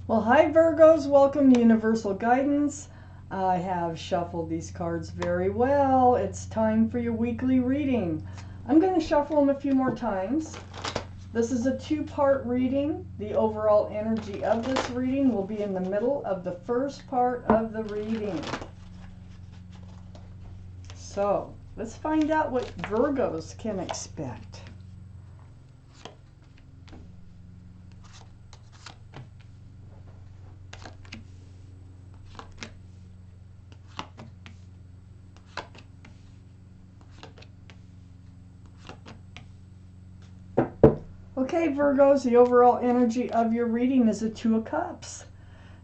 Well, hi Virgos, welcome to Universal Guidance. I have shuffled these cards very well. It's time for your weekly reading. I'm going to shuffle them a few more times. This is a two-part reading. The overall energy of this reading will be in the middle of the first part of the reading. So, let's find out what Virgos can expect. Okay, Virgos, the overall energy of your reading is a Two of Cups.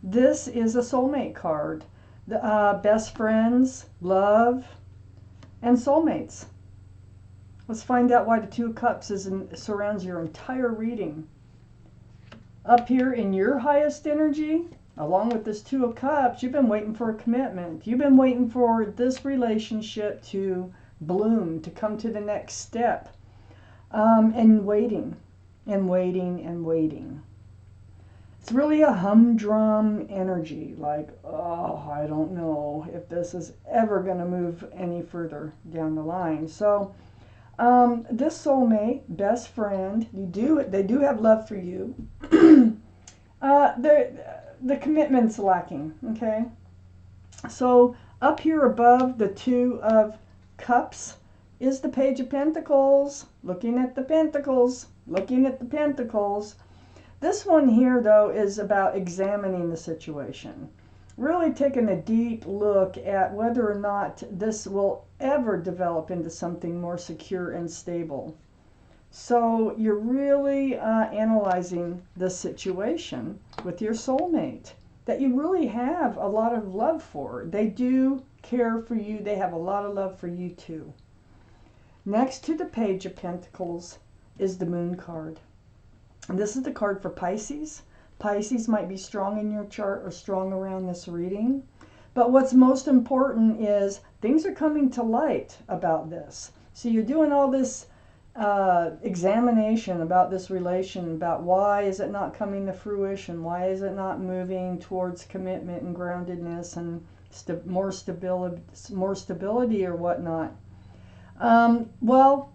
This is a soulmate card. The best friends, love, and soulmates. Let's find out why the Two of Cups surrounds your entire reading. Up here in your highest energy, along with this Two of Cups, you've been waiting for a commitment. You've been waiting for this relationship to bloom, to come to the next step. And waiting. And waiting and waiting. It's really a humdrum energy, like, oh, I don't know if this is ever going to move any further down the line. So this soulmate, best friend, they do have love for you. The commitment's lacking, okay? So up here above the Two of Cups is the Page of Pentacles. Looking at the Pentacles. Looking at the Pentacles. This one here, though, is about examining the situation. Really taking a deep look at whether or not this will ever develop into something more secure and stable. So you're really analyzing the situation with your soulmate that you really have a lot of love for. They do care for you. They have a lot of love for you, too. Next to the Page of Pentacles is the Moon card. And this is the card for Pisces. Pisces might be strong in your chart or strong around this reading. But what's most important is things are coming to light about this. So you're doing all this examination about this relation, about why is it not coming to fruition? Why is it not moving towards commitment and groundedness and more stability or whatnot? Well,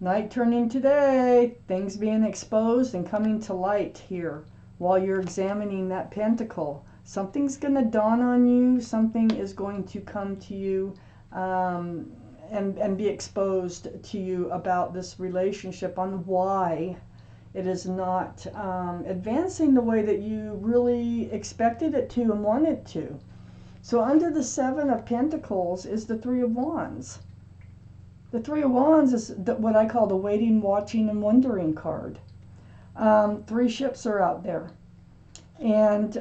night turning to day, things being exposed and coming to light here while you're examining that pentacle. Something's going to dawn on you. Something is going to come to you and be exposed to you about this relationship, on why it is not advancing the way that you really expected it to and wanted to. So under the Seven of Pentacles is the Three of Wands. The Three of Wands is what I call the waiting, watching, and wondering card. Three ships are out there. And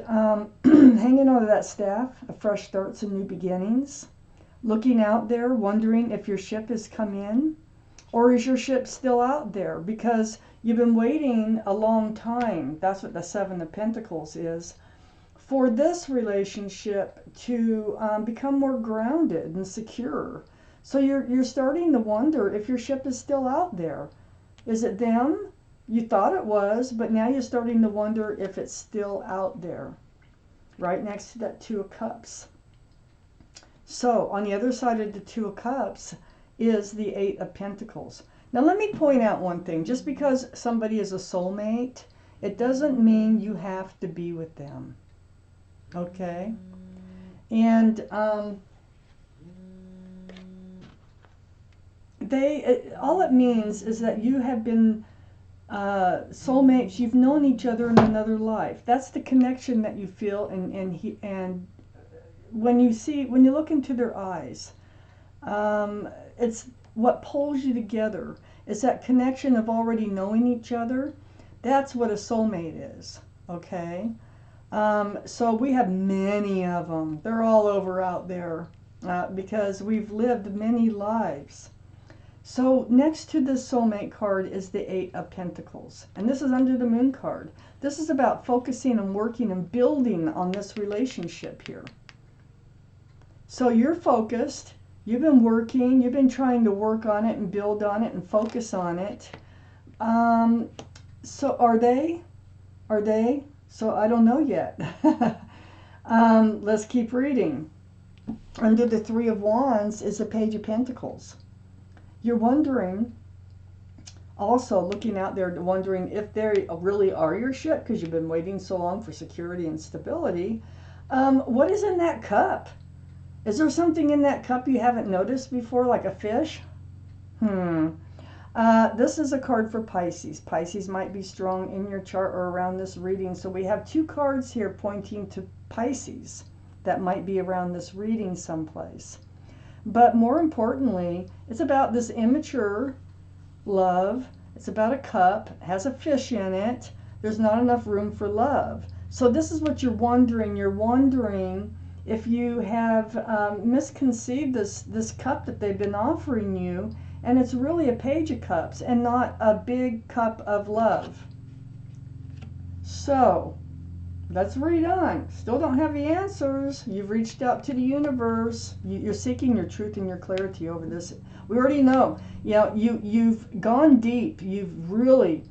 hanging onto that staff of fresh starts and new beginnings. Looking out there, wondering if your ship has come in. Or is your ship still out there? Because you've been waiting a long time. That's what the Seven of Pentacles is. For this relationship to become more grounded and secure. So you're starting to wonder if your ship is still out there. Is it them? You thought it was, but now you're starting to wonder if it's still out there. Right next to that Two of Cups. So on the other side of the Two of Cups is the Eight of Pentacles. Now let me point out one thing. Just because somebody is a soulmate, it doesn't mean you have to be with them. Okay? And all it means is that you have been soulmates. You've known each other in another life. That's the connection that you feel, and when you look into their eyes, it's what pulls you together. It's that connection of already knowing each other. That's what a soulmate is. Okay. So we have many of them. They're all over out there because we've lived many lives. So next to this soulmate card is the Eight of Pentacles. And this is under the Moon card. This is about focusing and working and building on this relationship here. So you're focused. You've been working. You've been trying to work on it and build on it and focus on it. So are they? Are they? So I don't know yet. Let's keep reading. Under the Three of Wands is the Page of Pentacles. You're wondering, also looking out there, wondering if they really are your ship because you've been waiting so long for security and stability. What is in that cup? Is there something in that cup you haven't noticed before, like a fish? This is a card for Pisces. Pisces might be strong in your chart or around this reading. So we have two cards here pointing to Pisces that might be around this reading someplace. But more importantly, it's about this immature love. It's about a cup, it has a fish in it. There's not enough room for love. So this is what you're wondering. You're wondering if you have misconceived this cup that they've been offering you, and it's really a Page of Cups and not a big cup of love. So let's read on. Still don't have the answers. You've reached out to the universe. You're seeking your truth and your clarity over this. We already know. You know, you've gone deep. You've really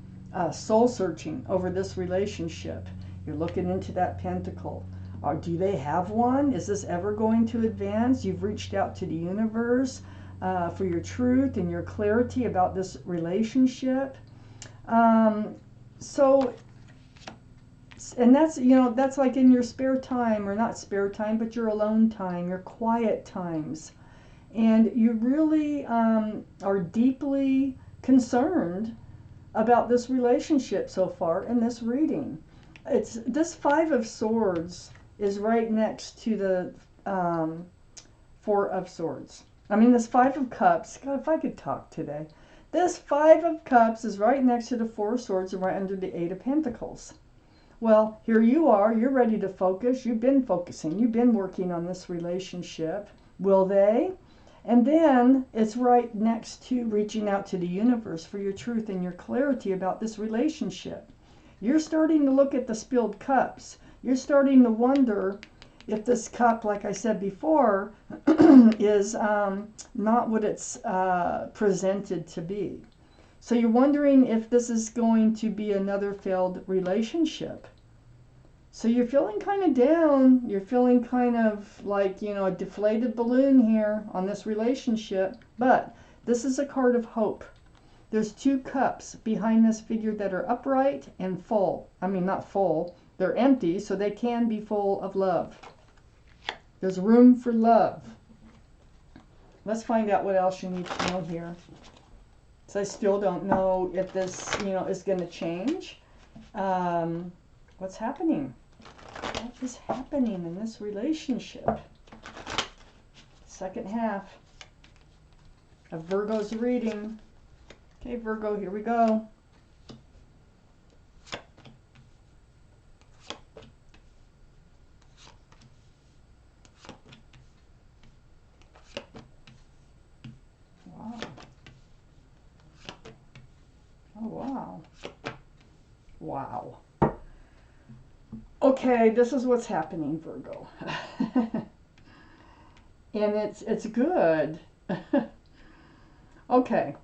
soul searching over this relationship. You're looking into that pentacle. Or do they have one? Is this ever going to advance? You've reached out to the universe for your truth and your clarity about this relationship. So, and that's, you know, that's like in your spare time, or not spare time, but your alone time, your quiet times. And you really are deeply concerned about this relationship so far in this reading. It's this Five of Swords is right next to the Four of Swords. I mean, this Five of Cups, God, if I could talk today. This Five of Cups is right next to the Four of Swords and right under the Eight of Pentacles. Well, here you are, you're ready to focus. You've been focusing, you've been working on this relationship. Will they? And then it's right next to reaching out to the universe for your truth and your clarity about this relationship. You're starting to look at the spilled cups. You're starting to wonder if this cup, like I said before, is not what it's presented to be. So you're wondering if this is going to be another failed relationship. So you're feeling kind of down. You're feeling kind of like, you know, a deflated balloon here on this relationship. But this is a card of hope. There's two cups behind this figure that are upright and full. I mean, not full. They're empty, so they can be full of love. There's room for love. Let's find out what else you need to know here. So I still don't know if this, you know, is going to change. What's happening? What is happening in this relationship? Second half of Virgo's reading. Okay, Virgo, here we go. Wow. Oh, wow. Wow. Okay, this is what's happening, Virgo. And it's good. Okay.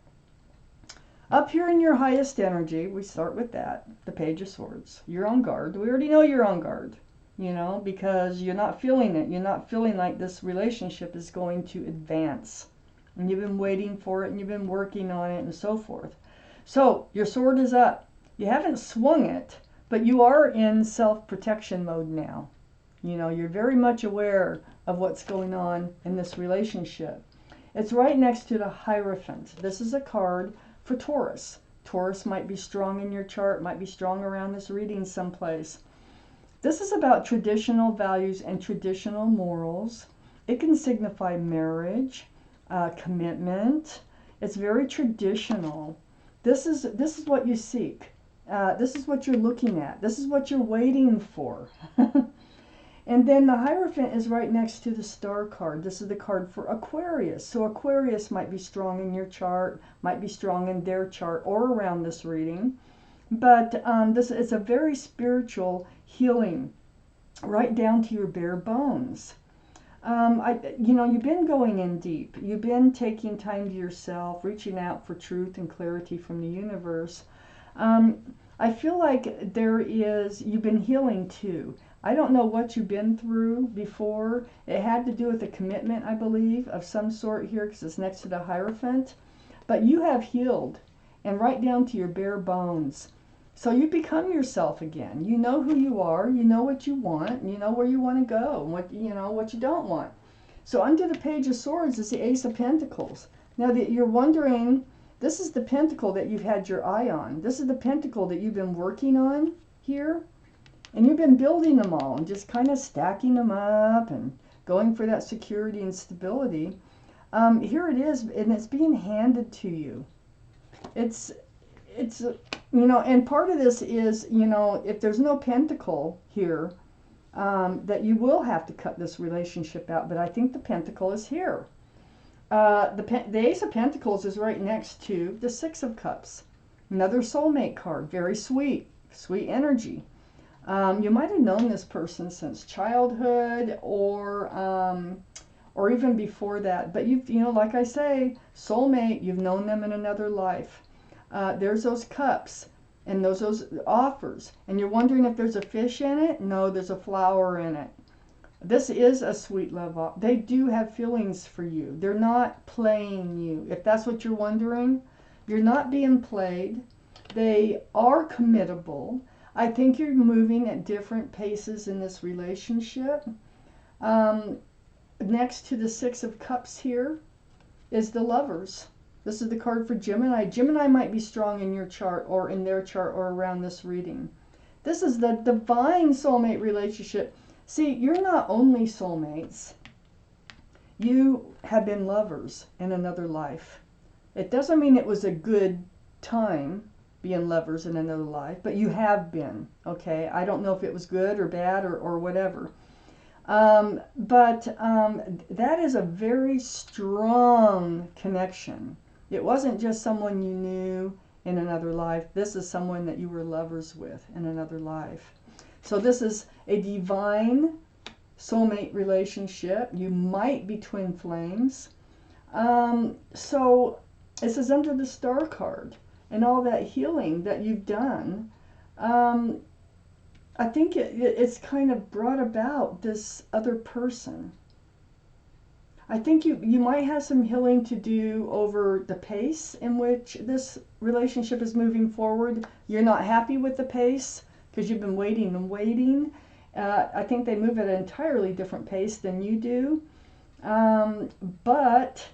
Up here in your highest energy, we start with that, the Page of Swords. You're on guard. We already know you're on guard, you know, because you're not feeling it. You're not feeling like this relationship is going to advance. And you've been waiting for it, and you've been working on it, and so forth. So, your sword is up. You haven't swung it, but you are in self-protection mode now. You know, you're very much aware of what's going on in this relationship. It's right next to the Hierophant. This is a card for Taurus. Taurus might be strong in your chart, might be strong around this reading someplace. This is about traditional values and traditional morals. It can signify marriage, commitment. It's very traditional. This is what you seek. This is what you're looking at. This is what you're waiting for. And then the Hierophant is right next to the Star card. This is the card for Aquarius. So Aquarius might be strong in your chart, might be strong in their chart or around this reading. But this is a very spiritual healing, right down to your bare bones. You know, you've been going in deep. You've been taking time to yourself, reaching out for truth and clarity from the universe. I feel like you've been healing too. I don't know what you've been through before. It had to do with a commitment, I believe, of some sort here, because it's next to the Hierophant. But you have healed, and right down to your bare bones. So you become yourself again. You know who you are. You know what you want. And you know where you want to go, and what you don't want. So under the Page of Swords is the Ace of Pentacles. Now that you're wondering, this is the pentacle that you've had your eye on. This is the pentacle that you've been working on here. And you've been building them all and just kind of stacking them up and going for that security and stability. Here it is, and it's being handed to you. It's and part of this is, if there's no pentacle here, that you will have to cut this relationship out. But I think the pentacle is here. The Ace of Pentacles is right next to the Six of Cups. Another soulmate card. Very sweet. Sweet energy. You might have known this person since childhood or even before that. But like I say, soulmate, you've known them in another life. There's those cups and those offers. And you're wondering if there's a fish in it? No, there's a flower in it. This is a sweet love. They do have feelings for you. They're not playing you. If that's what you're wondering, you're not being played. They are committable. I think you're moving at different paces in this relationship. Next to the Six of Cups here is the Lovers. This is the card for Gemini. Gemini might be strong in your chart or in their chart or around this reading. This is the divine soulmate relationship. See, you're not only soulmates. You have been lovers in another life. It doesn't mean it was a good time being lovers in another life, but you have been, okay? I don't know if it was good or bad or whatever. But that is a very strong connection. It wasn't just someone you knew in another life. This is someone that you were lovers with in another life. So this is a divine soulmate relationship. You might be twin flames. So this is under the Star card and all that healing that you've done. I think it's kind of brought about this other person. I think you might have some healing to do over the pace in which this relationship is moving forward. You're not happy with the pace because you've been waiting and waiting. I think they move at an entirely different pace than you do. But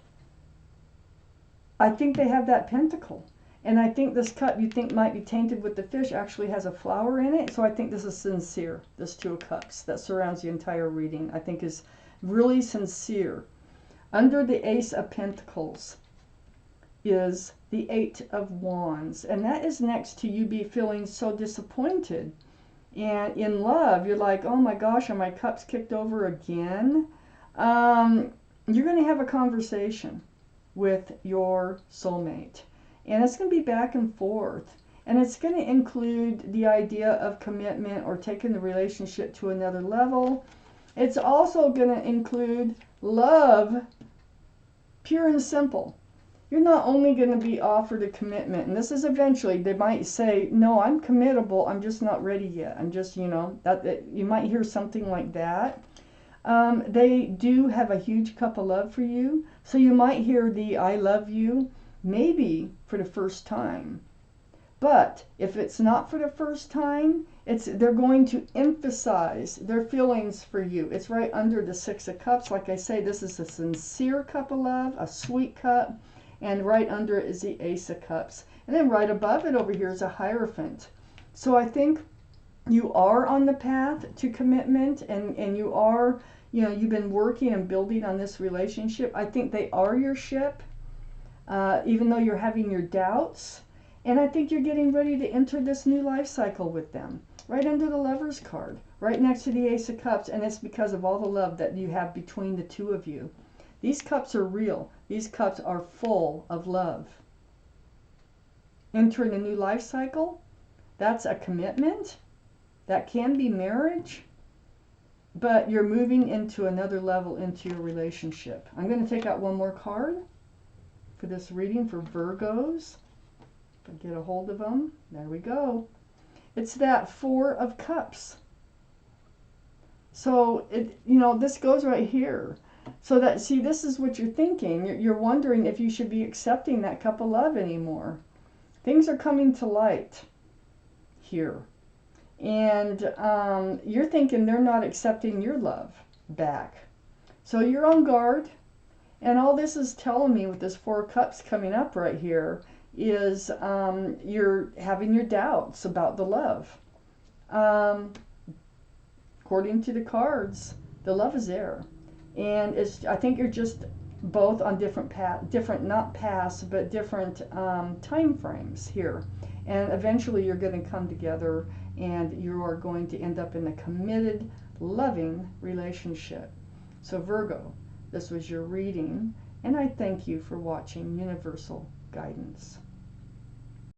I think they have that pentacle. And I think this cup you think might be tainted with the fish actually has a flower in it. So I think this is sincere, this Two of Cups that surrounds the entire reading. I think is really sincere. Under the Ace of Pentacles is the Eight of Wands. And that is next to you be feeling so disappointed. And in love, you're like, oh my gosh, are my cups kicked over again? You're going to have a conversation with your soulmate. And it's going to be back and forth. And it's going to include the idea of commitment or taking the relationship to another level. It's also going to include love, pure and simple. You're not only going to be offered a commitment, and this is eventually, they might say, no, I'm committable, I'm just not ready yet. I'm just, that you might hear something like that. They do have a huge cup of love for you. So you might hear the I love you, maybe for the first time. But if it's not for the first time, they're going to emphasize their feelings for you. It's right under the Six of Cups. Like I say, this is a sincere cup of love, a sweet cup. And right under it is the Ace of Cups. And then right above it over here is a Hierophant. So I think you are on the path to commitment, and you are, you've been working and building on this relationship. I think they are your ship, even though you're having your doubts. And I think you're getting ready to enter this new life cycle with them. Right under the Lover's card, right next to the Ace of Cups. And it's because of all the love that you have between the two of you. These cups are real. These cups are full of love. Entering a new life cycle, that's a commitment. That can be marriage. But you're moving into another level into your relationship. I'm going to take out one more card for this reading for Virgos. If I get a hold of them. There we go. It's that Four of Cups. So, this goes right here. So that, see, this is what you're thinking. You're wondering if you should be accepting that cup of love anymore. Things are coming to light here. And you're thinking they're not accepting your love back. So you're on guard. And all this is telling me with this Four of Cups coming up right here is you're having your doubts about the love. According to the cards, the love is there. And I think you're just both on different not paths, but different time frames here. And eventually you're going to come together and you are going to end up in a committed, loving relationship. So Virgo, this was your reading, and I thank you for watching Universal Guidance.